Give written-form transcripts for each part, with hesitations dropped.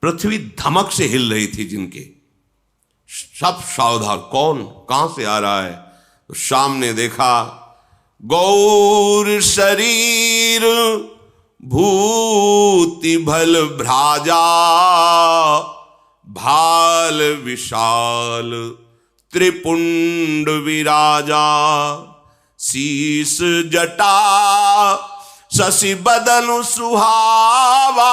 पृथ्वी धमक से हिल रही थी जिनके, सब सावधान, कौन कहां से आ रहा है। तो सामने देखा गौर शरीर भूति भल भ्राजा, भाल विशाल त्रिपुंड विराजा, शीस जटा शशि बदन सुहावा,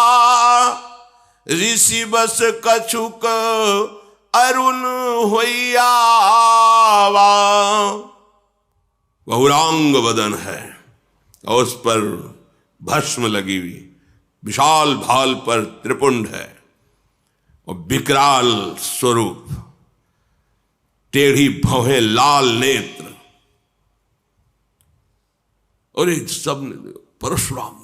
ऋषि बस कछुक अरुण होइयावा। गौरांग वदन है और उस पर भस्म लगी हुई, विशाल भाल पर त्रिपुंड है और विकराल स्वरूप, टेढ़ी भौहें, लाल नेत्र। और एक सब ने परशुराम ने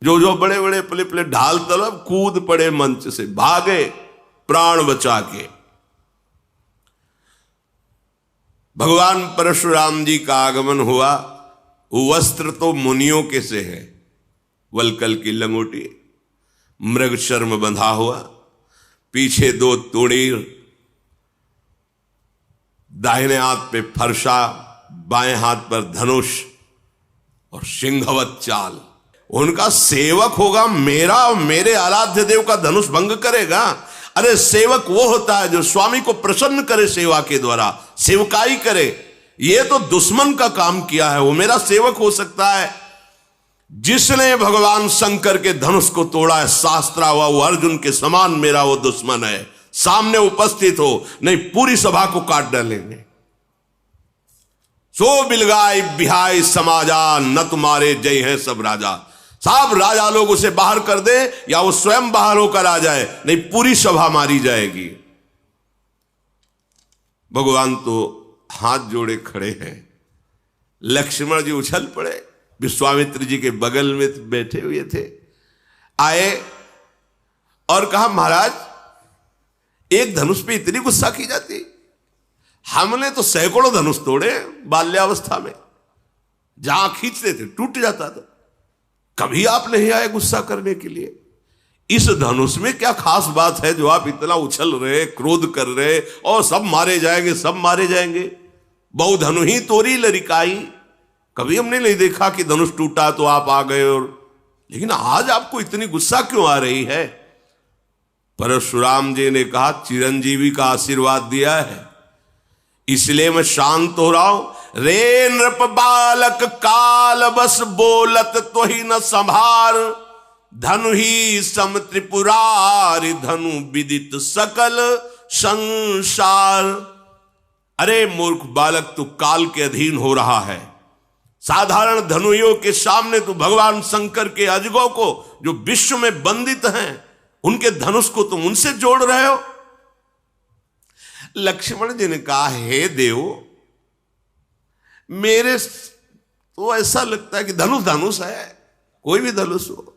जो बड़े बड़े पले पले ढाल तलब कूद पड़े, मंच से भागे प्राण बचा के। भगवान परशुराम जी का आगमन हुआ। वस्त्र तो मुनियों के से है, वलकल की लंगोटी, मृग शर्म बंधा हुआ, पीछे 2 तोड़ीर, दाहिने हाथ पे फरसा, बाएं हाथ पर धनुष और सिंहवत चाल। उनका सेवक होगा मेरा और मेरे आराध्य देव का धनुष भंग करेगा। अरे सेवक वो होता है जो स्वामी को प्रसन्न करे, सेवा के द्वारा सेवकाई करे। ये तो दुश्मन का काम किया है, वो मेरा सेवक हो सकता है। जिसने भगवान शंकर के धनुष को तोड़ा है, शास्त्रा हुआ, वो अर्जुन के समान मेरा वो दुश्मन है। सामने उपस्थित हो, नहीं पूरी सभा को काट डालेंगे। सो बिलगाई बिहाई समाजा, न तुम्हारे जय हैं सब राजा। सब राजा लोग उसे बाहर कर दे या वो स्वयं बाहर होकर आ जाए, नहीं पूरी सभा मारी जाएगी। भगवान तो हाथ जोड़े खड़े हैं। लक्ष्मण जी उछल पड़े, विश्वामित्र जी के बगल में बैठे हुए थे, आए और कहा महाराज एक धनुष पे इतनी गुस्सा की जाती, हमने तो सैकड़ों धनुष तोड़े बाल्यावस्था में, जहां खींचते थे टूट जाता था, कभी आप नहीं आए गुस्सा करने के लिए। इस धनुष में क्या खास बात है जो आप इतना उछल रहे, क्रोध कर रहे, और सब मारे जाएंगे, सब मारे जाएंगे। बहु धनु ही तोरी लरिकाई, कभी हमने नहीं देखा कि धनुष टूटा तो आप आ गए, और लेकिन आज आपको इतनी गुस्सा क्यों आ रही है। परशुराम जी ने कहा चिरंजीवी का आशीर्वाद दिया है इसलिए मैं शांत हो रहा हूं। रे नृप बालक काल बस बोलत तो ही न संभार, धनु ही सम त्रिपुरारि धनु विदित सकल संसार। अरे मूर्ख बालक, तू काल के अधीन हो रहा है। साधारण धनुइयों के सामने तू भगवान शंकर के अजगों को जो विश्व में बंदित हैं, उनके धनुष को तुम उनसे जोड़ रहे हो। लक्ष्मण जी ने कहा हे देव, मेरे तो ऐसा लगता है कि धनुष धनुष है, कोई भी धनुष हो।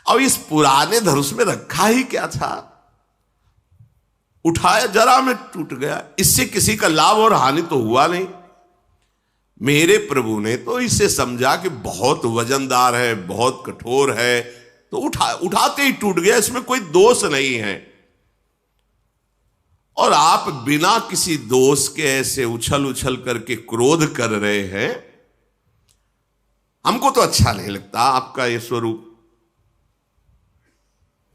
अब इस पुराने धनुष में रखा ही क्या था, उठाया जरा में टूट गया, इससे किसी का लाभ और हानि तो हुआ नहीं। मेरे प्रभु ने तो इसे समझा कि बहुत वजनदार है, बहुत कठोर है, तो उठाते ही टूट गया, इसमें कोई दोष नहीं है। और आप बिना किसी दोष के ऐसे उछल उछल करके क्रोध कर रहे हैं, हमको तो अच्छा नहीं लगता आपका ये स्वरूप।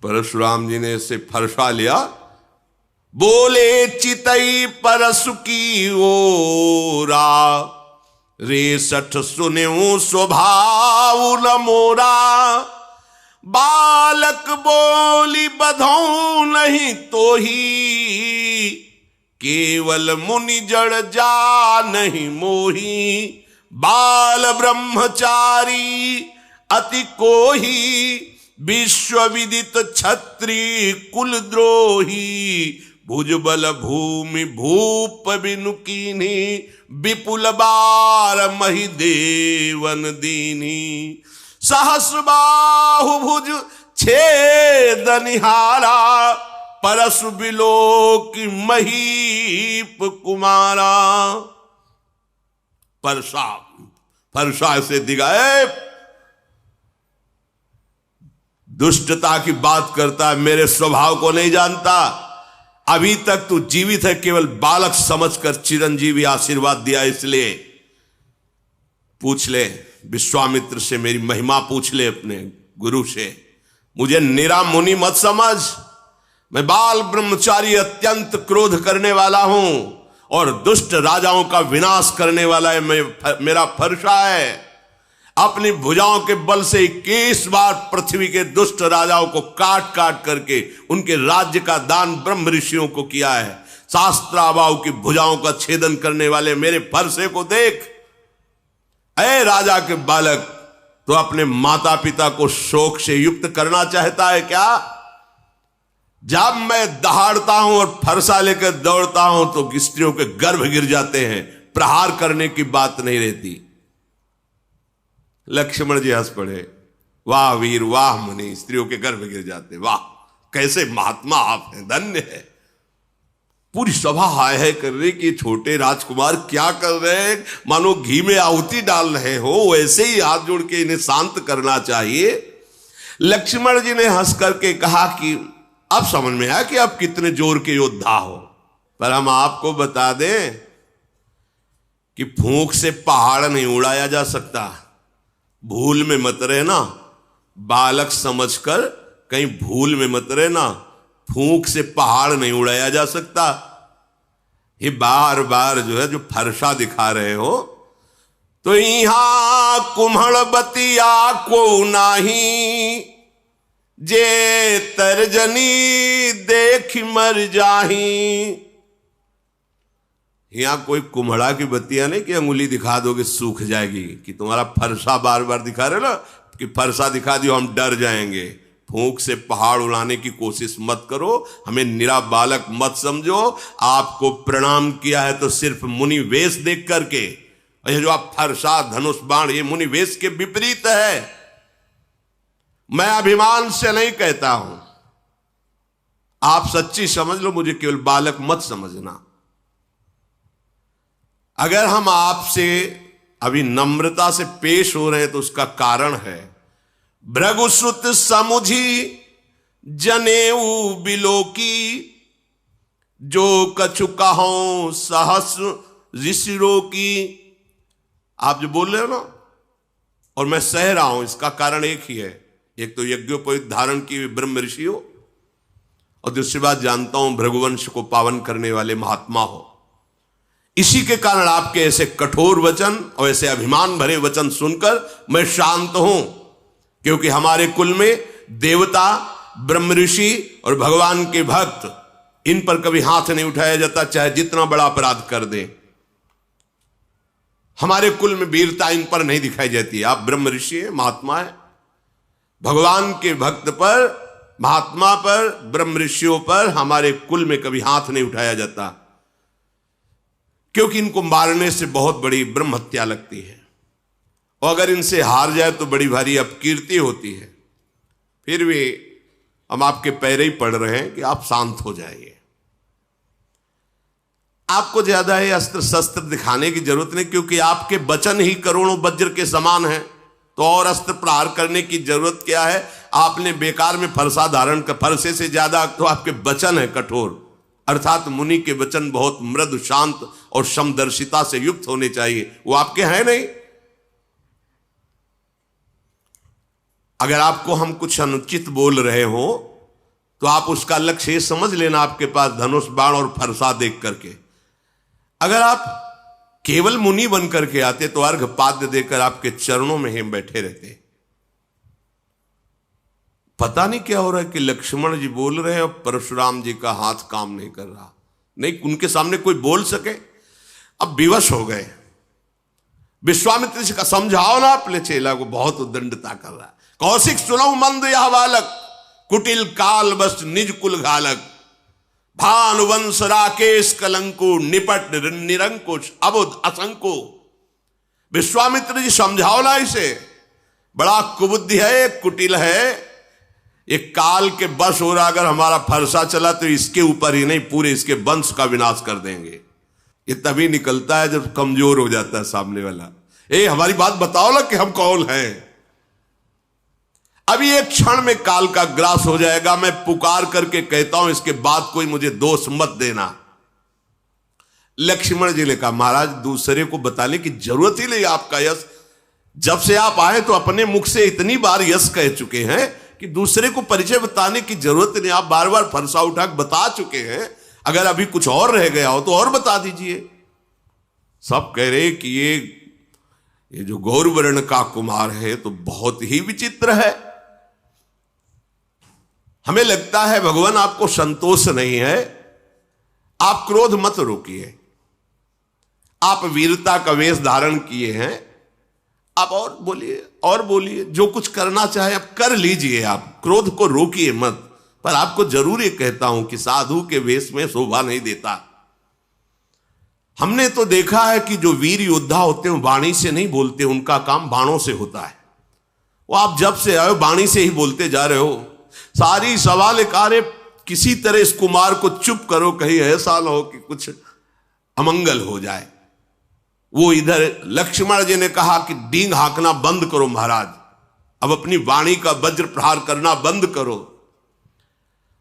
परशुराम जी ने इसे फरसा लिया, बोले चितई परसु की ओरा, रे सठ सुन्यो स्वभाव न मोरा, बालक बोली बधौ नहीं तो ही, केवल मुनि जड़ जा नहीं मोही, बाल ब्रह्मचारी अति कोही, विश्व विदित क्षत्रिय कुल द्रोही, भुजबल भूमि भूप बिनु कीन्ही, विपुल बार मही देवन दीनी, सहस्र बाहु भुज छेदनिहारा, परसु बिलोक महीप कुमारा। परसा से दिगाए दुष्टता की बात करता है, मेरे स्वभाव को नहीं जानता। अभी तक तू जीवित है केवल बालक समझकर चिरंजीवी आशीर्वाद दिया, इसलिए पूछ ले विश्वामित्र से, मेरी महिमा पूछ ले अपने गुरु से। मुझे निरा मुनि मत समझ, मैं बाल ब्रह्मचारी अत्यंत क्रोध करने वाला हूं और दुष्ट राजाओं का विनाश करने वाला है मेरा फरसा है। अपनी भुजाओं के बल से 21 बार पृथ्वी के दुष्ट राजाओं को काट काट करके उनके राज्य का दान ब्रह्म ऋषियों को किया है। शास्त्राबाओं की भुजाओं का छेदन करने वाले मेरे फरसे को देख। ऐ राजा के बालक, तो अपने माता पिता को शोक से युक्त करना चाहता है क्या? जब मैं दहाड़ता हूं और फरसा लेकर दौड़ता हूं तो स्त्रियों के गर्भ गिर जाते हैं, प्रहार करने की बात नहीं रहती। लक्ष्मण जी हंस पड़े, वाह वीर वाह मुनि, स्त्रियों के गर्भ गिर जाते, वाह कैसे महात्मा आप हैं, धन्य है। पूरी सभा हाय है कर रही कि छोटे राजकुमार क्या कर रहे हैं, मानो घी में आहुति डाल रहे हो, वैसे ही हाथ जोड़ के इन्हें शांत करना चाहिए। लक्ष्मण जी ने हंस करके कहा कि अब समझ में आया कि आप कितने जोर के योद्धा हो, पर हम आपको बता दें कि फूंक से पहाड़ नहीं उड़ाया जा सकता। भूल में मत रहना, बालक समझकर कहीं भूल में मत रहना, फूंक से पहाड़ नहीं उड़ाया जा सकता। ये बार बार जो है जो फरसा दिखा रहे हो, तो यहां कुम्हड़ बतिया को नाही, जे तर्जनी देख मर जाही। यहां कोई कुम्हड़ा की बत्तियां नहीं कि अंगुली दिखा दोगे सूख जाएगी, कि तुम्हारा फरसा बार बार दिखा रहे ना कि फरसा दिखा दियो हम डर जाएंगे। फूंक से पहाड़ उड़ाने की कोशिश मत करो, हमें निरा बालक मत समझो। आपको प्रणाम किया है तो सिर्फ मुनि वेश देख करके, और ये जो आप फरसा धनुष बाण, ये मुनि वेश के विपरीत है। मैं अभिमान से नहीं कहता हूं, आप सच्ची समझ लो, मुझे केवल बालक मत समझना। अगर हम आपसे अभी नम्रता से पेश हो रहे हैं तो उसका कारण है, भृगुसुत समुझी जनेऊ बिलोकी, जो कछु कहो सहस ऋषिरों की। आप जो बोल रहे हो ना, और मैं सह रहा हूं, इसका कारण एक ही है। एक तो यज्ञोपवीत धारण की ब्रह्म ऋषि हो, और दूसरी बात जानता हूं भृगुवंश को पावन करने वाले महात्मा हो। इसी के कारण आपके ऐसे कठोर वचन और ऐसे अभिमान भरे वचन सुनकर मैं शांत हूं, क्योंकि हमारे कुल में देवता, ब्रह्म ऋषि और भगवान के भक्त, इन पर कभी हाथ नहीं उठाया जाता, चाहे जितना बड़ा अपराध कर दें। हमारे कुल में वीरता इन पर नहीं दिखाई जाती। आप ब्रह्म ऋषि है, महात्मा है, भगवान के भक्त पर, महात्मा पर, ब्रह्म ऋषियों पर हमारे कुल में कभी हाथ नहीं उठाया जाता, क्योंकि इनको मारने से बहुत बड़ी ब्रह्म हत्या लगती है, और अगर इनसे हार जाए तो बड़ी भारी अपकीर्ति होती है। फिर भी हम आपके पैरे ही पड़ रहे हैं कि आप शांत हो जाइए। आपको ज्यादा है अस्त्र शस्त्र दिखाने की जरूरत नहीं, क्योंकि आपके वचन ही करोड़ों वज्र के समान हैं, तो और अस्त्र प्रहार करने की जरूरत क्या है? आपने बेकार में फरसा धारण कर, फरसे से ज्यादा तो आपके वचन है कठोर, अर्थात मुनि के वचन बहुत मृदु, शांत और समदर्शिता से युक्त होने चाहिए, वो आपके हैं नहीं। अगर आपको हम कुछ अनुचित बोल रहे हो तो आप उसका लक्ष्य समझ लेना, आपके पास धनुष बाण और फरसा देख करके। अगर आप केवल मुनि बन करके आते तो अर्घ पाद्य देकर आपके चरणों में हम बैठे रहते। पता नहीं क्या हो रहा है कि लक्ष्मण जी बोल रहे हैं और परशुराम जी का हाथ काम नहीं कर रहा, नहीं उनके सामने कोई बोल सके। अब विवश हो गए। विश्वामित्र जी का समझाओ ना अपने चेला को, बहुत उद्दंडता कर रहा है। कौशिक सुनो मंद यह बालक, कुटिल काल बस निज कुल घालक, भानुवंश राकेश कलंको, निपट निरंकुश अबुध असंको। विश्वामित्र जी समझाओ ना इसे, बड़ा कुबुद्धि है, कुटिल है, एक काल के बस हो रहा। अगर हमारा फरसा चला तो इसके ऊपर ही नहीं पूरे इसके वंश का विनाश कर देंगे। ये तभी निकलता है जब कमजोर हो जाता है सामने वाला। हमारी बात बताओ ना कि हम कौन हैं। अभी एक क्षण में काल का ग्रास हो जाएगा, मैं पुकार करके कहता हूं इसके बाद कोई मुझे दोष मत देना। लक्ष्मण जी ने कहा महाराज दूसरे को बताने की जरूरत ही नहीं, आपका यश जब से आप आए तो अपने मुख से इतनी बार यश कह चुके हैं कि दूसरे को परिचय बताने की जरूरत नहीं, आप बार बार फरसा उठा बता चुके हैं। अगर अभी कुछ और रह गया हो तो और बता दीजिए। सब कह रहे कि ये जो गौरवर्ण का कुमार है तो बहुत ही विचित्र है। हमें लगता है भगवान आपको संतोष नहीं है, आप क्रोध मत रोकिए। आप वीरता का वेश धारण किए हैं, आप और बोलिए जो कुछ करना चाहे आप कर लीजिए, आप क्रोध को रोकिए मत। पर आपको जरूर ये कहता हूं कि साधु के वेश में शोभा नहीं देता। हमने तो देखा है कि जो वीर योद्धा होते हैं वाणी से नहीं बोलते, उनका काम बाणों से होता है। वो आप जब से आए वाणी से ही बोलते जा रहे हो। सारी सवाल कार्य किसी तरह इस कुमार को चुप करो, कहीं ऐसा ना हो कि कुछ अमंगल हो जाए। वो इधर लक्ष्मण जी ने कहा कि डींग हाँकना बंद करो महाराज, अब अपनी वाणी का वज्र प्रहार करना बंद करो।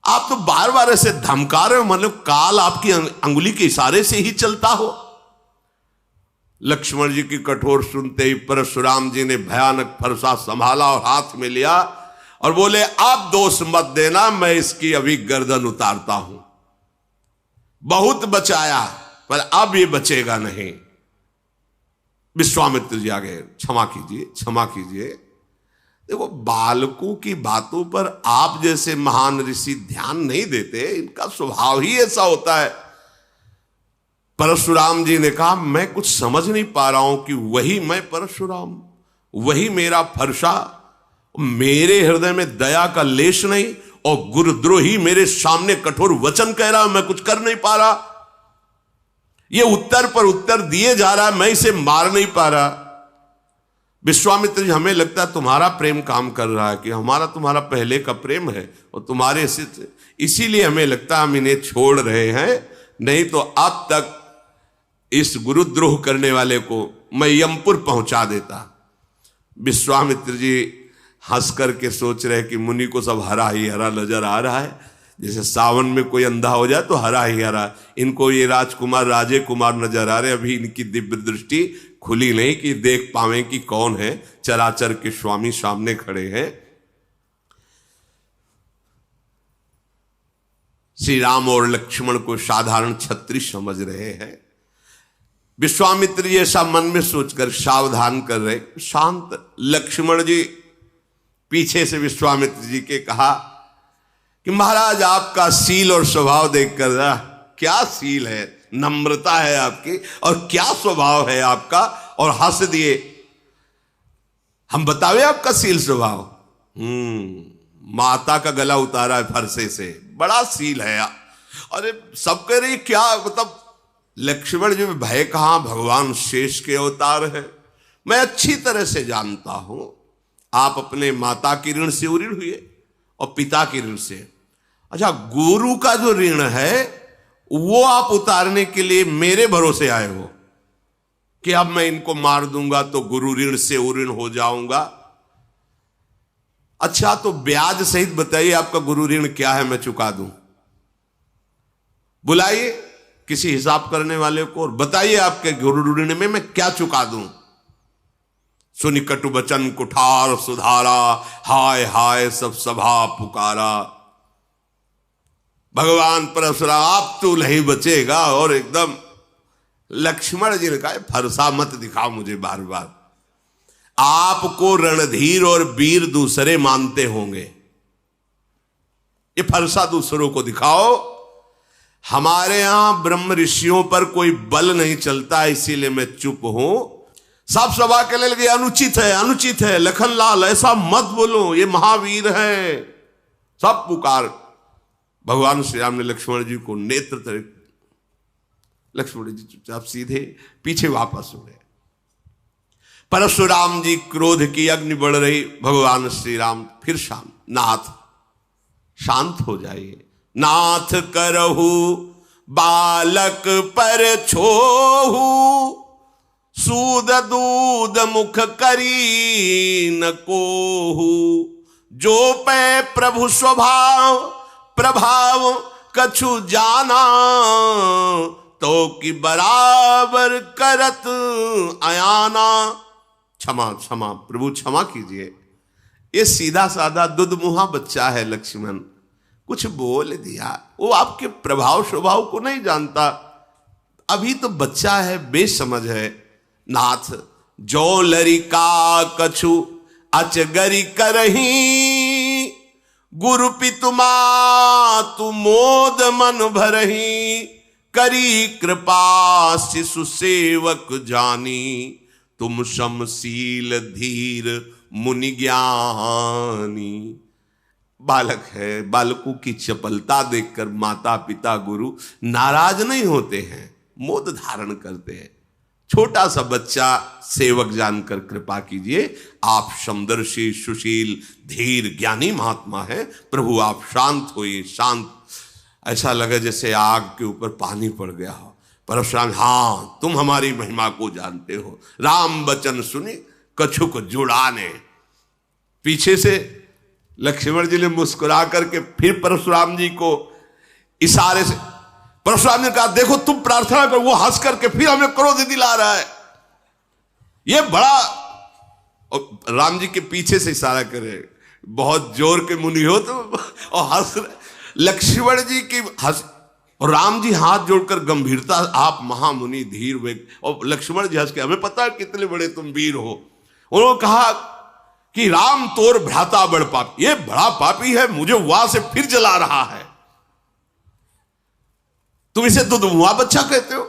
आप तो बार बार ऐसे धमका रहे हो, मतलब काल आपकी अंगुली के इशारे से ही चलता हो। लक्ष्मण जी की कठोर सुनते ही परशुराम जी ने भयानक फरसा संभाला और हाथ में लिया और बोले आप दोष मत देना, मैं इसकी अभी गर्दन उतारता हूं। बहुत बचाया पर अब ये बचेगा नहीं। विश्वामित्र जी आ गए, क्षमा कीजिए क्षमा कीजिए। देखो बालकों की बातों पर आप जैसे महान ऋषि ध्यान नहीं देते, इनका स्वभाव ही ऐसा होता है। परशुराम जी ने कहा मैं कुछ समझ नहीं पा रहा हूं कि वही मैं परशुराम, वही मेरा फरसा, मेरे हृदय में दया का लेश नहीं और गुरुद्रोही मेरे सामने कठोर वचन कह रहा, मैं कुछ कर नहीं पा रहा। ये उत्तर पर उत्तर दिए जा रहा है, मैं इसे मार नहीं पा रहा। विश्वामित्र जी हमें लगता है तुम्हारा प्रेम काम कर रहा है, कि हमारा तुम्हारा पहले का प्रेम है और तुम्हारे इसीलिए हमें लगता है हम इन्हें छोड़ रहे हैं, नहीं तो अब तक इस गुरुद्रोह करने वाले को मैं यमपुर पहुंचा देता। विश्वामित्र जी हंस करके सोच रहे कि मुनि को सब हरा ही हरा नजर आ रहा है, जैसे सावन में कोई अंधा हो जाए तो हरा ही हरा। इनको ये राजकुमार राजे कुमार नजर आ रहे, अभी इनकी दिव्य दृष्टि खुली नहीं कि देख पावे कि कौन है चराचर के स्वामी सामने खड़े हैं। श्री राम और लक्ष्मण को साधारण क्षत्रिय समझ रहे हैं। विश्वामित्र जी ऐसा मन में सोचकर सावधान कर रहे, शांत। लक्ष्मण जी पीछे से विश्वामित्र जी के कहा कि महाराज आपका सील और स्वभाव देखकर क्या सील है, नम्रता है आपकी और क्या स्वभाव है आपका, और हंस दिए। हम बतावे आपका सील स्वभाव? माता का गला उतारा है फरसे से, बड़ा सील है। अरे सब कह रही क्या, मतलब लक्ष्मण जी में भय कहां, भगवान शेष के अवतार है। मैं अच्छी तरह से जानता हूं आप अपने माता की ऋण से ऋण हुए और पिता की ऋण से। अच्छा गुरु का जो ऋण है वो आप उतारने के लिए मेरे भरोसे आए हो कि अब मैं इनको मार दूंगा तो गुरु ऋण से ऋण हो जाऊंगा। अच्छा तो ब्याज सहित बताइए आपका गुरु ऋण क्या है, मैं चुका दूं। बुलाइए किसी हिसाब करने वाले को और बताइए आपके गुरु ऋण में मैं क्या चुका दूं। सुनि कटु बचन कुठार सुधारा, हाय हाय सब सभा पुकारा। भगवान परशुराम आप तो नहीं बचेगा। और एकदम लक्ष्मण जी ने कहा फरसा मत दिखाओ मुझे बार बार, आपको रणधीर और वीर दूसरे मानते होंगे, ये फरसा दूसरों को दिखाओ। हमारे यहां ब्रह्म ऋषियों पर कोई बल नहीं चलता, इसीलिए मैं चुप हूं। सब सभा के लिए अनुचित है, अनुचित है, लखनलाल ऐसा मत बोलो, ये महावीर है। सब पुकार। भगवान श्री राम ने लक्ष्मण जी को नेत्र तरह, लक्ष्मण जी चुपचाप सीधे पीछे वापस हो गए। परशुराम जी क्रोध की अग्नि बढ़ रही। भगवान श्री राम फिर शांत, नाथ शांत हो जाइए, नाथ करहु बालक पर छोहू, सूद दूध मुख करी न कोहू, जो पै प्रभु स्वभाव प्रभाव कछु जाना, तो कि बराबर करत आयाना। क्षमा क्षमा प्रभु क्षमा कीजिए, ये सीधा साधा दुधमुहा बच्चा है लक्ष्मण, कुछ बोल दिया, वो आपके प्रभाव स्वभाव को नहीं जानता, अभी तो बच्चा है, बेसमझ है। नाथ जो लरिका कछु अचगरी करही, गुरु पितुमा तु मोद मन भरही, करी कृपा शिशु सेवक जानी, तुम समशील धीर मुनि ज्ञानी। बालक है, बालकों की चपलता देखकर माता पिता गुरु नाराज नहीं होते हैं, मोद धारण करते हैं। छोटा सा बच्चा सेवक जानकर कृपा कीजिए, आप समदर्शी सुशील धीर ज्ञानी महात्मा है, प्रभु आप शांत होइए। शांत ऐसा लगे जैसे आग के ऊपर पानी पड़ गया हो। परशुराम, हाँ तुम हमारी महिमा को जानते हो, राम वचन सुनी कछुक जुड़ाने। पीछे से लक्ष्मण जी ने मुस्कुरा करके फिर परशुराम जी को इशारे से, परशुराम ने कहा देखो तुम प्रार्थना करो, वो हंस करके फिर हमें क्रोध दिला रहा है, ये बड़ा। और राम जी के पीछे से इशारा करे, बहुत जोर के मुनि हो तो, और हंस लक्ष्मण जी की हंस, और राम जी हाथ जोड़कर गंभीरता, आप महामुनि धीर वेग, और लक्ष्मण जी हंस के, हमें पता है कितने बड़े तुम वीर हो। उन्होंने कहा कि राम तोर भ्राता बड़ पापी, ये बड़ा पापी है, मुझे वहां से फिर जला रहा है, तुम इसे दुधमुआ बच्चा कहते हो।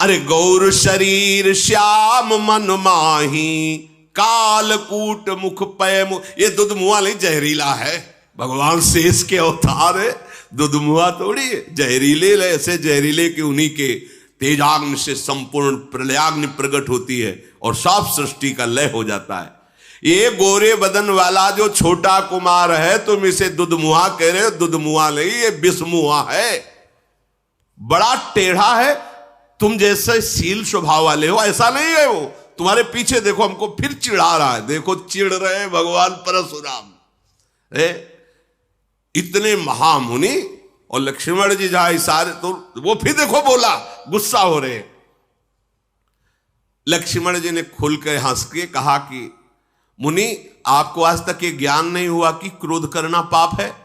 अरे गौर शरीर श्याम मन माही, कालकूट मुख पय मुख, ये दुधमुआ नहीं जहरीला है, भगवान शेष के अवतार है, दुधमुआ थोड़ी है। जहरीले ऐसे जहरीले कि उन्हीं के तेजाग्नि से संपूर्ण प्रलयाग्नि प्रकट होती है और साफ सृष्टि का लय हो जाता है। ये गोरे बदन वाला जो छोटा कुमार है, तुम इसे दुधमुआ कह रहे हो, दुधमुआ नहीं, ये विषमुआ है, बड़ा टेढ़ा है, तुम जैसे शील स्वभाव वाले हो ऐसा नहीं है वो। तुम्हारे पीछे देखो, हमको फिर चिढ़ा रहा है, देखो चिढ़ रहे हैं भगवान परशुराम। इतने महामुनि और लक्ष्मण जी जहां इशारे, तो वो फिर देखो बोला, गुस्सा हो रहे। लक्ष्मण जी ने खुलकर हंस के कहा कि मुनि आपको आज तक ये ज्ञान नहीं हुआ कि क्रोध करना पाप है।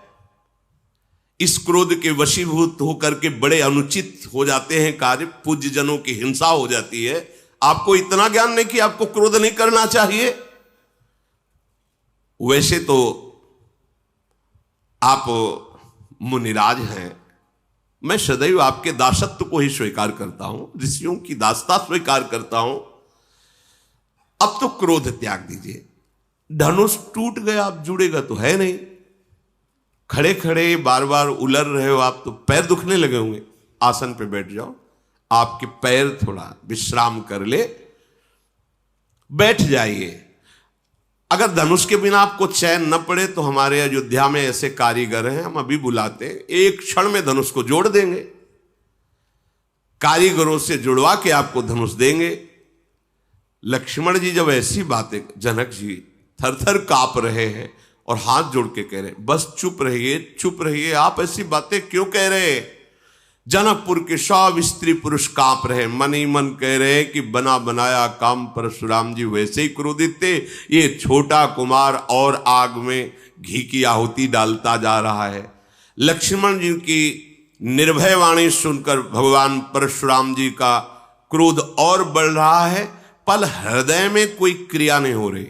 इस क्रोध के वशीभूत होकर के बड़े अनुचित हो जाते हैं कार्य, पूज्य जनों की हिंसा हो जाती है। आपको इतना ज्ञान नहीं कि आपको क्रोध नहीं करना चाहिए। वैसे तो आप मुनिराज हैं, मैं सदैव आपके दासत्व को ही स्वीकार करता हूं, ऋषियों की दासता स्वीकार करता हूं। अब तो क्रोध त्याग दीजिए, धनुष टूट गया, अब जुड़ेगा तो है नहीं। खड़े खड़े बार बार उलर रहे हो आप, तो पैर दुखने लगे होंगे, आसन पे बैठ जाओ, आपके पैर थोड़ा विश्राम कर ले, बैठ जाइए। अगर धनुष के बिना आपको चैन न पड़े तो हमारे अयोध्या में ऐसे कारीगर हैं, हम अभी बुलाते हैं, एक क्षण में धनुष को जोड़ देंगे, कारीगरों से जुड़वा के आपको धनुष देंगे। लक्ष्मण जी जब ऐसी बातें, जनक जी थर थर कांप रहे हैं और हाथ जोड़ के कह रहे हैं बस चुप रहिए, चुप रहिए, आप ऐसी बातें क्यों कह रहे हैं। जनकपुर के सब स्त्री पुरुष कांप रहे, मन ही मन कह रहे हैं कि बना बनाया काम परशुराम जी वैसे ही क्रोधित थे, ये छोटा कुमार और आग में घी की आहुति डालता जा रहा है। लक्ष्मण जी की निर्भय वाणी सुनकर भगवान परशुराम जी का क्रोध और बढ़ रहा है, पर हृदय में कोई क्रिया नहीं हो रही।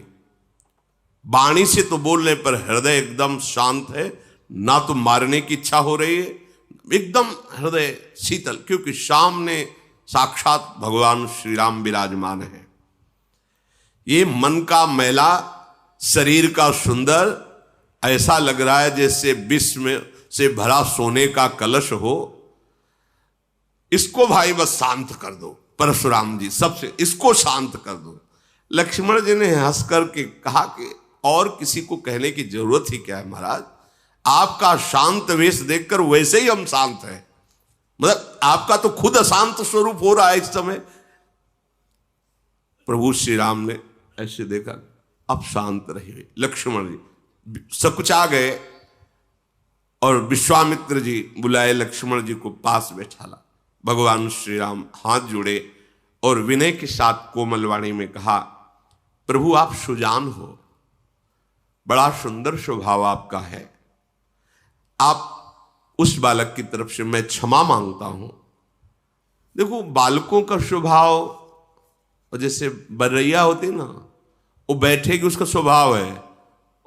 वाणी से तो बोलने पर हृदय एकदम शांत है, ना तो मारने की इच्छा हो रही है, एकदम हृदय शीतल, क्योंकि सामने साक्षात भगवान श्री राम विराजमान है। ये मन का मैला, शरीर का सुंदर, ऐसा लग रहा है जैसे विष में से भरा सोने का कलश हो। इसको भाई बस शांत कर दो, परशुराम जी सबसे इसको शांत कर दो। लक्ष्मण जी ने हंस करके कहा कि और किसी को कहने की जरूरत ही क्या है महाराज, आपका शांत वेश देखकर वैसे ही हम शांत हैं, मतलब आपका तो खुद अशांत स्वरूप हो रहा है इस समय। प्रभु श्री राम ने ऐसे देखा, अब शांत रहिए लक्ष्मण जी, सकुचा गए और विश्वामित्र जी बुलाए, लक्ष्मण जी को पास बैठाला। भगवान श्री राम हाथ जोड़े और विनय के साथ कोमल वाणी में कहा, प्रभु आप सुजान हो, बड़ा सुंदर स्वभाव आपका है, आप उस बालक की तरफ से मैं क्षमा मांगता हूं। देखो बालकों का स्वभाव, और जैसे बरैया होती ना, वो बैठेगी उसका स्वभाव है,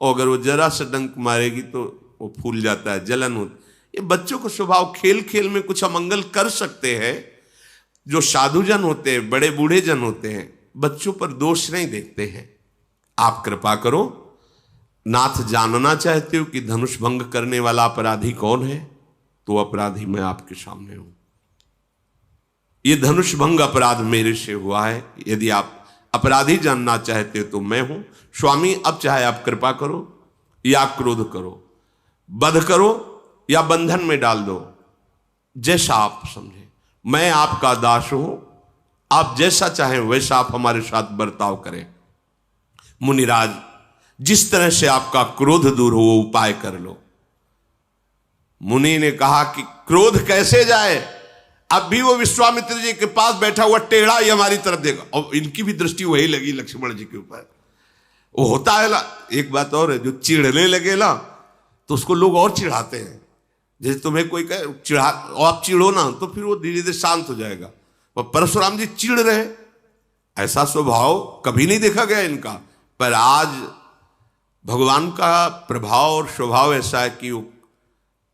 और अगर वो जरा सा डंक मारेगी तो वो फूल जाता है, जलन होती। ये बच्चों का स्वभाव, खेल खेल में कुछ अमंगल कर सकते हैं। जो साधुजन होते हैं, बड़े बूढ़े जन होते हैं, बच्चों पर दोष नहीं देखते हैं। आप कृपा करो, नाथ जानना चाहते हो कि धनुष भंग करने वाला अपराधी कौन है? तो अपराधी मैं आपके सामने हूं। ये धनुष भंग अपराध मेरे से हुआ है। यदि आप अपराधी जानना चाहते हो तो मैं हूं। स्वामी, अब चाहे आप कृपा करो या क्रोध करो, वध करो या बंधन में डाल दो, जैसा आप समझे। मैं आपका दास हूं, आप जैसा चाहें वैसा आप हमारे साथ बर्ताव करें। मुनिराज, जिस तरह से आपका क्रोध दूर हो वो उपाय कर लो। मुनि ने कहा कि क्रोध कैसे जाए? अब भी वो विश्वामित्र जी के पास बैठा हुआ टेढ़ा ही हमारी तरफ देखा, और इनकी भी दृष्टि वही लगी लक्ष्मण जी के ऊपर। वो होता है ना, एक बात और है, जो चिढ़ने लगे ना तो उसको लोग और चिढ़ाते हैं। जैसे तुम्हें कोई कहे चिढ़ा, और आप चिढ़ो ना तो फिर वो धीरे धीरे शांत हो जाएगा। और परशुराम जी चिढ़ रहे, ऐसा स्वभाव कभी नहीं देखा गया इनका। पर आज भगवान का प्रभाव और स्वभाव ऐसा है कि वो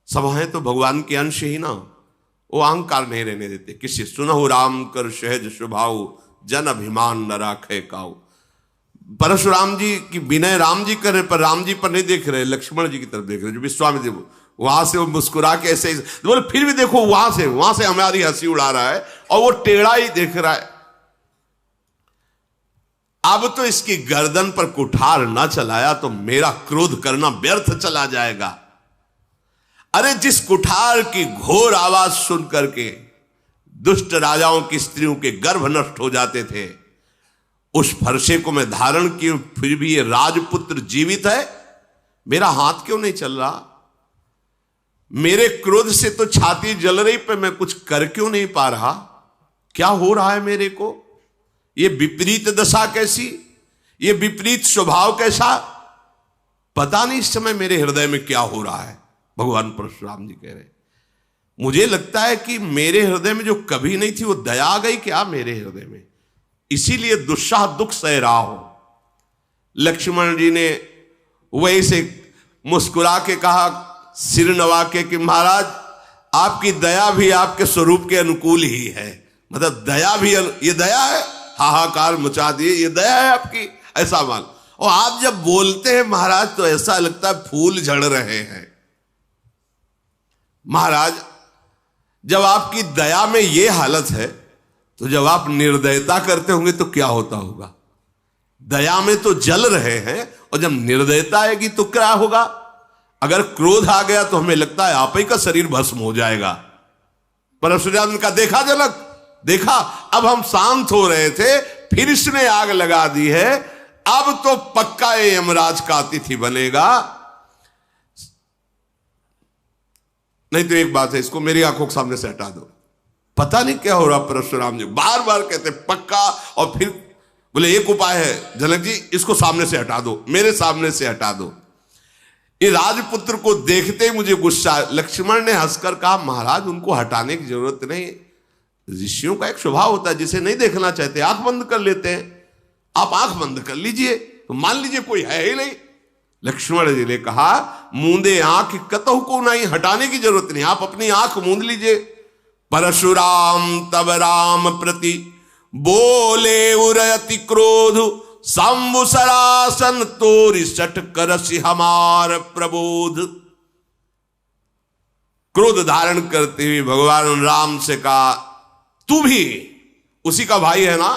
सब हैं तो भगवान के अंश ही ना, वो अहंकार नहीं रहने देते। किसी सुनहु राम कर सहज स्वभाव, जन अभिमान न राखे काऊ। परशुराम जी की विनय राम जी कर रहे, पर राम जी पर नहीं देख रहे, लक्ष्मण जी की तरफ देख रहे। जो विश्वामित्र वहां से वो मुस्कुरा के ऐसे बोले, फिर भी देखो वहां से हमारी हंसी उड़ा रहा है और वो टेढ़ा ही देख रहा है। अब तो इसकी गर्दन पर कुठार ना चलाया तो मेरा क्रोध करना व्यर्थ चला जाएगा। अरे जिस कुठार की घोर आवाज सुन करके दुष्ट राजाओं की स्त्रियों के गर्भ नष्ट हो जाते थे, उस फरसे को मैं धारण किए, फिर भी ये राजपुत्र जीवित है, मेरा हाथ क्यों नहीं चल रहा? मेरे क्रोध से तो छाती जल रही, पर मैं कुछ कर क्यों नहीं पा रहा? क्या हो रहा है मेरे को? ये विपरीत दशा कैसी, ये विपरीत स्वभाव कैसा? पता नहीं इस समय मेरे हृदय में क्या हो रहा है। भगवान परशुराम जी कह रहे, मुझे लगता है कि मेरे हृदय में जो कभी नहीं थी वो दया आ गई क्या मेरे हृदय में, इसीलिए दुस्साह दुख सह रहा हो। लक्ष्मण जी ने वही से मुस्कुरा के कहा, सिर नवा के कि महाराज आपकी दया भी आपके स्वरूप के अनुकूल ही है। मतलब दया भी, ये दया है, हाहाकार मचा दिए, ये दया है आपकी, ऐसा मान। और आप जब बोलते हैं महाराज तो ऐसा लगता है फूल झड़ रहे हैं। महाराज जब आपकी दया में ये हालत है तो जब आप निर्दयता करते होंगे तो क्या होता होगा? दया में तो जल रहे हैं, और जब निर्दयता आएगी तो क्या होगा? अगर क्रोध आ गया तो हमें लगता है आप ही का शरीर भस्म हो जाएगा। परशुराम का देखा जनक, देखा, अब हम शांत हो रहे थे, फिर इसने आग लगा दी है। अब तो पक्का ये यमराज का अतिथि बनेगा। नहीं तो एक बात है, इसको मेरी आंखों के सामने से हटा दो। पता नहीं क्या हो रहा, परशुराम जी बार बार कहते पक्का, और फिर बोले एक उपाय है जनक जी, इसको सामने से हटा दो, मेरे सामने से हटा दो। ये राजपुत्र को देखते ही मुझे गुस्सा। लक्ष्मण ने हंसकर कहा, महाराज उनको हटाने की जरूरत नहीं। ऋषियों का एक स्वभाव होता है, जिसे नहीं देखना चाहते आंख बंद कर लेते हैं। आप आंख बंद कर लीजिए तो मान लीजिए कोई है ही नहीं। लक्ष्मण जी ने कहा, मूंदे आंख कतहु को नहीं, हटाने की जरूरत नहीं, आप अपनी आंख मूंद लीजिए। परशुराम तब राम प्रति बोले उरयति क्रोध, संवत्सरासन तोरि सठ करसि हमार प्रबोध। क्रोध धारण करते हुए भगवान राम से कहा, तू भी उसी का भाई है ना?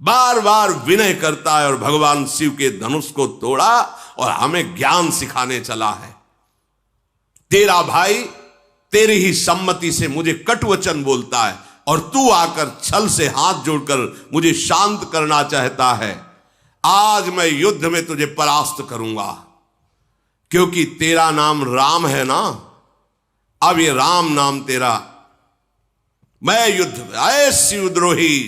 बार बार विनय करता है और भगवान शिव के धनुष को तोड़ा और हमें ज्ञान सिखाने चला है। तेरा भाई तेरी ही सम्मति से मुझे कटुवचन बोलता है और तू आकर छल से हाथ जोड़कर मुझे शांत करना चाहता है। आज मैं युद्ध में तुझे परास्त करूंगा। क्योंकि तेरा नाम राम है ना, अब ये राम नाम तेरा, मैं युद्ध ऐसी विद्रोही,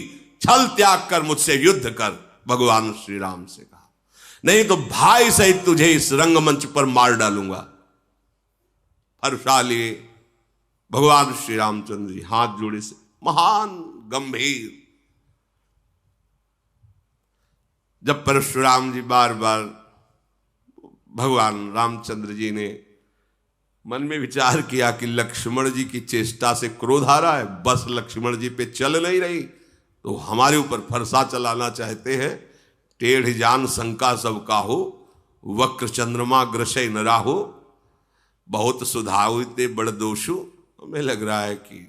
छल त्याग कर मुझसे युद्ध कर, भगवान श्री राम से कहा, नहीं तो भाई सहित तुझे इस रंगमंच पर मार डालूंगा। हर्षा लिए भगवान श्री रामचंद्र जी हाथ जोड़े से महान गंभीर। जब परशुराम जी बार बार, भगवान रामचंद्र जी ने मन में विचार किया कि लक्ष्मण जी की चेष्टा से क्रोध आ रहा है, बस लक्ष्मण जी पे चल नहीं रही, तो हमारे ऊपर फरसा चलाना चाहते हैं। टेढ़ जान शंका सब काहू, वक्र चंद्रमा ग्रसै न राहु, बहुत सुधाउते बड़ दोषु। हमें लग रहा है कि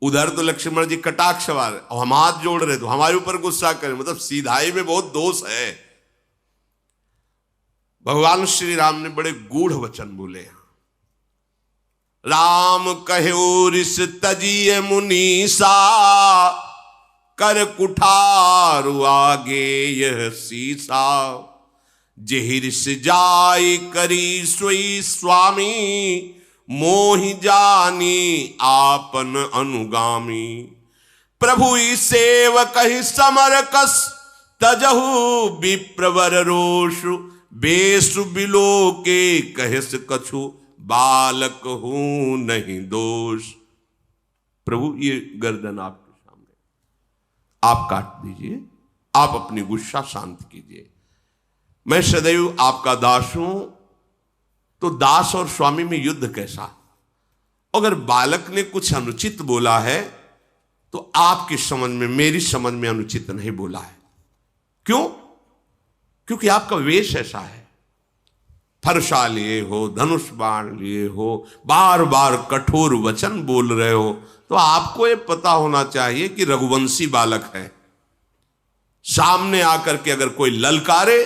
उधर तो लक्ष्मण जी कटाक्ष वार और हम हाथ जोड़ रहे तो हमारे ऊपर गुस्सा करें, मतलब सीधाई में बहुत दोष है। भगवान श्री राम ने बड़े गूढ़ वचन बोले। राम कहो रिस तजिए मुनीसा, कर कुठारु आगे यह सीसा, जेहिरिस जाय करी सोई स्वामी, मोहि जानी आपन अनुगामी। प्रभु सेवक ही समर कस, तजहु विप्रवर रोषु, बेसु बिलो के कहस कछु, बालक हूं नहीं दोष। प्रभु ये गर्दन आपके सामने, आप काट दीजिए, आप अपनी गुस्सा शांत कीजिए। मैं सदैव आपका दास हूं, तो दास और स्वामी में युद्ध कैसा? अगर बालक ने कुछ अनुचित बोला है तो आपकी समझ में, मेरी समझ में अनुचित नहीं बोला है। क्यों? क्योंकि आपका वेश ऐसा है। फरसा लिए हो, धनुष बाण लिए हो, बार बार कठोर वचन बोल रहे हो, तो आपको यह पता होना चाहिए कि रघुवंशी बालक है। सामने आकर के अगर कोई ललकारे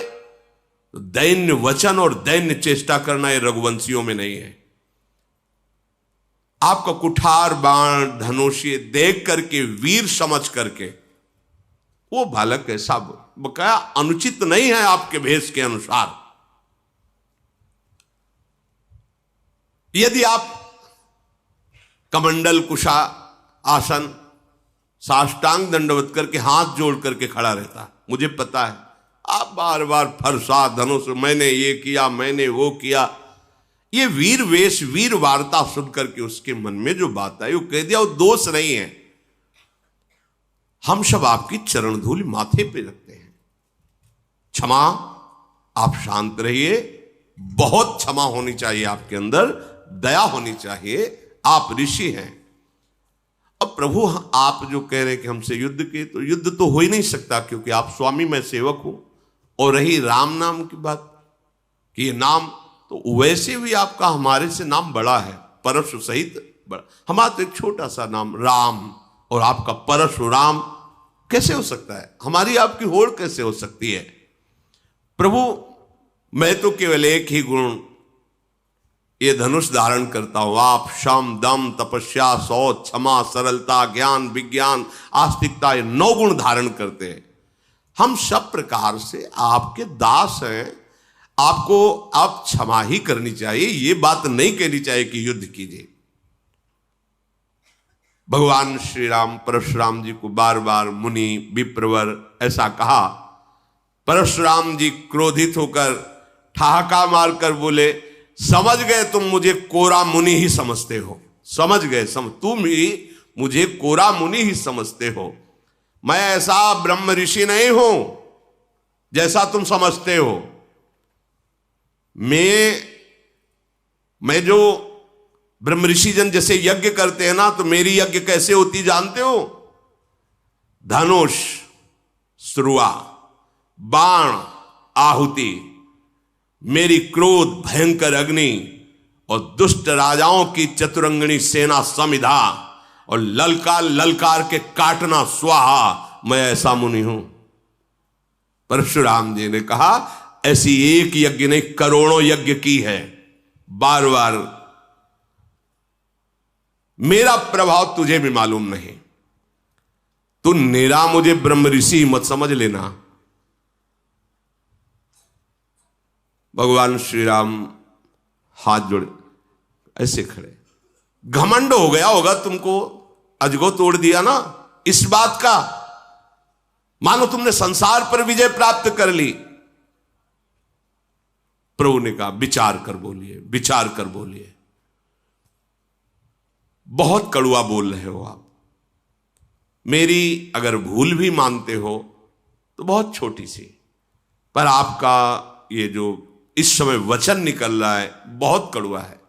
तो दैन्य वचन और दैन्य चेष्टा करना ये रघुवंशियों में नहीं है। आपका कुठार बाण धनुष देख करके, वीर समझ करके, वो बालक ऐसा बकाया अनुचित नहीं है आपके भेष के अनुसार। यदि आप कमंडल कुशा आसन साष्टांग दंडवत करके हाथ जोड़ करके खड़ा रहता, मुझे पता है आप बार बार फरसा धनुष, मैंने ये किया, मैंने वो किया, ये वीर वेश वीर वार्ता सुन करके उसके मन में जो बात आई वो कह दिया, वो दोष नहीं है। हम सब आपकी चरण धूल माथे पे रखते हैं। क्षमा, आप शांत रहिए, बहुत क्षमा होनी चाहिए आपके अंदर, दया होनी चाहिए, आप ऋषि हैं। अब प्रभु आप जो कह रहे हैं कि हमसे युद्ध के, तो युद्ध तो हो ही नहीं सकता, क्योंकि आप स्वामी, मैं सेवक हूं। और रही राम नाम की बात कि ये नाम, तो वैसे भी आपका हमारे से नाम बड़ा है, परशु सहित बड़ा। हमारा तो एक छोटा सा नाम राम, और आपका परशुराम कैसे हो सकता है? हमारी आपकी होड़ कैसे हो सकती है? प्रभु मैं तो केवल एक ही गुण ये धनुष धारण करता हूं। आप शम दम तपस्या शौच क्षमा सरलता ज्ञान विज्ञान आस्तिकता, ये 9 गुण धारण करते हैं। हम सब प्रकार से आपके दास हैं, आपको आप क्षमा ही करनी चाहिए, ये बात नहीं कहनी चाहिए कि युद्ध कीजिए। भगवान श्री राम परशुराम जी को बार बार मुनि विप्रवर ऐसा कहा। परशुराम जी क्रोधित होकर ठहाका मारकर बोले, समझ गए तुम मुझे कोरा मुनि ही समझते हो, समझ गए, तुम ही मुझे कोरा मुनि ही समझते हो। मैं ऐसा ब्रह्म ऋषि नहीं हूं जैसा तुम समझते हो। मैं जो ब्रह्म ऋषि जन जैसे यज्ञ करते हैं ना, तो मेरी यज्ञ कैसे होती जानते हो? धनुष श्रुआ, बाण आहुति, मेरी क्रोध भयंकर अग्नि, और दुष्ट राजाओं की चतुरंगणी सेना समिधा, और ललकार ललकार के काटना स्वाहा। मैं ऐसा मुनि हूं। परशुराम जी ने कहा, ऐसी एक यज्ञ नहीं, करोड़ों यज्ञ की है। बार बार मेरा प्रभाव तुझे भी मालूम नहीं, तू निरा मुझे ब्रह्म ऋषि मत समझ लेना। भगवान श्री राम हाथ जोड़े ऐसे खड़े। घमंड हो गया होगा तुमको, अजगो तोड़ दिया ना इस बात का, मानो तुमने संसार पर विजय प्राप्त कर ली। प्रभु ने कहा विचार कर बोलिए, विचार कर बोलिए। बहुत कड़वा बोल रहे हो आप, मेरी अगर भूल भी मानते हो तो बहुत छोटी सी, पर आपका ये जो इस समय वचन निकल रहा है बहुत कड़वा है।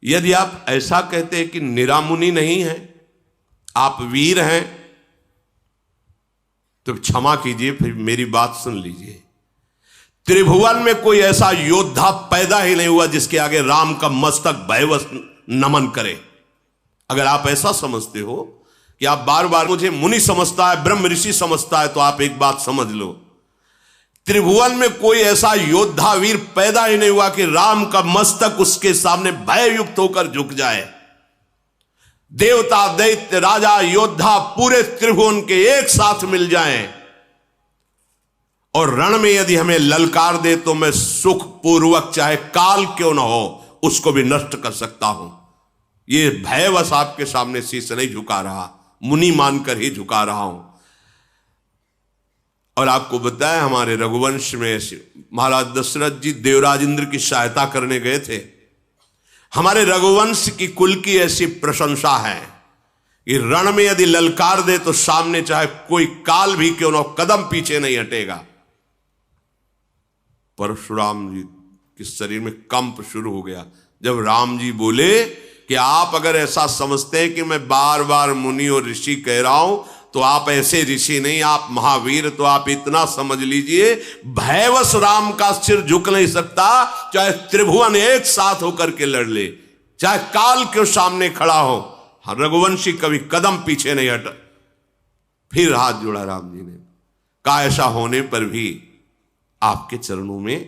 यदि आप ऐसा कहते हैं कि निरामुनि नहीं है, आप वीर हैं, तो क्षमा कीजिए, फिर मेरी बात सुन लीजिए। त्रिभुवन में कोई ऐसा योद्धा पैदा ही नहीं हुआ जिसके आगे राम का मस्तक भयवश नमन करे। अगर आप ऐसा समझते हो कि आप बार बार मुझे मुनि समझता है, ब्रह्म ऋषि समझता है, तो आप एक बात समझ लो, त्रिभुवन में कोई ऐसा योद्धा वीर पैदा ही नहीं हुआ कि राम का मस्तक उसके सामने भययुक्त होकर झुक जाए। देवता, दैत्य, राजा, योद्धा पूरे त्रिभुवन के एक साथ मिल जाएं और रण में यदि हमें ललकार दे तो मैं सुख पूर्वक, चाहे काल क्यों ना हो, उसको भी नष्ट कर सकता हूं। ये भयवश आपके सामने शीश नहीं झुका रहा, मुनि मानकर ही झुका रहा हूं। और आपको बताया हमारे रघुवंश में महाराज दशरथ जी देवराज इंद्र की सहायता करने गए थे। हमारे रघुवंश की कुल की ऐसी प्रशंसा है कि रण में यदि ललकार दे तो सामने चाहे कोई काल भी क्यों ना, कदम पीछे नहीं हटेगा। परशुराम जी के शरीर में कंप शुरू हो गया जब राम जी बोले कि आप अगर ऐसा समझते हैं कि मैं बार बार मुनि और ऋषि कह रहा हूं, तो आप ऐसे ऋषि नहीं, आप महावीर। तो आप इतना समझ लीजिए, भयवश राम का सिर झुक नहीं सकता, चाहे त्रिभुवन एक साथ होकर के लड़ ले, चाहे काल के सामने खड़ा हो, रघुवंशी कभी कदम पीछे नहीं हटा। फिर हाथ जोड़ा राम जी ने, कहा ऐसा होने पर भी आपके चरणों में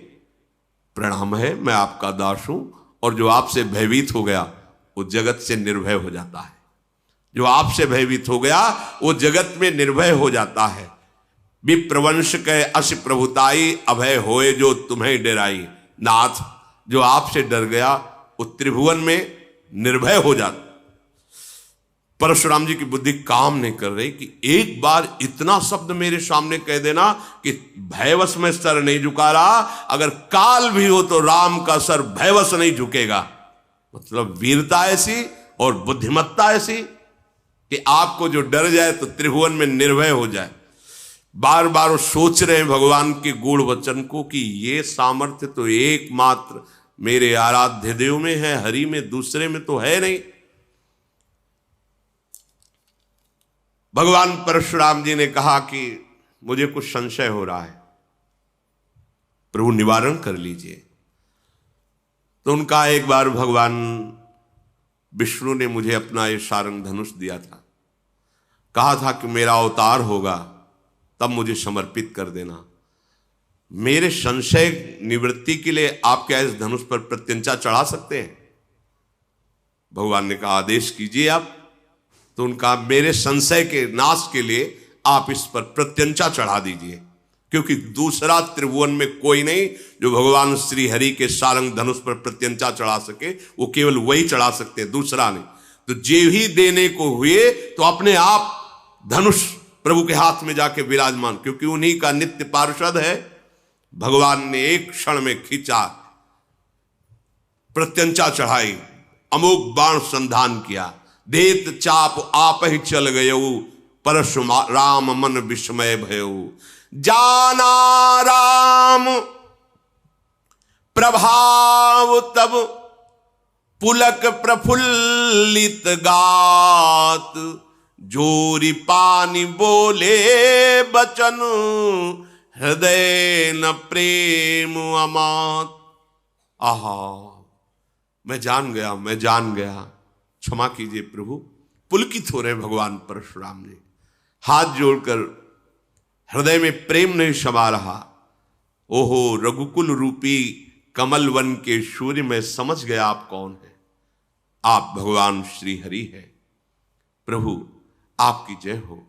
प्रणाम है, मैं आपका दास हूं, और जो आपसे भयभीत हो गया वो जगत से निर्भय हो जाता है। जो आपसे भयभीत हो गया वो जगत में निर्भय हो जाता है। विप्रवंश के अस प्रभुताई, अभय होए जो तुम्हें डराई। नाथ, जो आपसे डर गया वो त्रिभुवन में निर्भय हो जाता। परशुराम जी की बुद्धि काम नहीं कर रही कि एक बार इतना शब्द मेरे सामने कह देना कि भयवश में सर नहीं झुका रहा, अगर काल भी हो तो राम का सर भयवश नहीं झुकेगा। मतलब वीरता ऐसी और बुद्धिमत्ता ऐसी कि आपको जो डर जाए तो त्रिभुवन में निर्भय हो जाए। बार बार वो सोच रहे हैं भगवान के गूढ़ वचन को कि ये सामर्थ्य तो एकमात्र मेरे आराध्य देव में है, हरि में, दूसरे में तो है नहीं। भगवान परशुराम जी ने कहा कि मुझे कुछ संशय हो रहा है, प्रभु निवारण कर लीजिए। तो उनका एक बार भगवान विष्णु ने मुझे अपना ये सारंग धनुष दिया था, कहा था कि मेरा अवतार होगा तब मुझे समर्पित कर देना। मेरे संशय निवृत्ति के लिए आप क्या इस धनुष पर प्रत्यंचा चढ़ा सकते हैं? भगवान ने कहा आदेश कीजिए आप। तो उनका मेरे संशय के नाश के लिए आप इस पर प्रत्यंचा चढ़ा दीजिए, क्योंकि दूसरा त्रिभुवन में कोई नहीं जो भगवान श्री हरि के सारंग धनुष पर प्रत्यंचा चढ़ा सके, वो केवल वही चढ़ा सकते हैं, दूसरा नहीं। तो जे ही देने को हुए तो अपने आप धनुष प्रभु के हाथ में जाके विराजमान, क्योंकि उन्हीं का नित्य पार्षद है। भगवान ने एक क्षण में खींचा, प्रत्यंचा चढ़ाई, अमोघ बाण संधान किया, देत चाप आप ही चल गयऊ, परशुराम मन विस्मय भयऊ। जाना राम प्रभाव तब, पुलक प्रफुल्लित गात, जोरी पानी बोले बचन, हृदय न प्रेम अमात। आहा, मैं जान गया, मैं जान गया, क्षमा कीजिए प्रभु। पुलकित हो रहे भगवान परशुराम जी, हाथ जोड़कर हृदय में प्रेम नहीं समा रहा। ओहो रघुकुल रूपी कमल वन के सूर्य में समझ गया आप कौन है। आप भगवान श्री हरि है। प्रभु आपकी जय हो।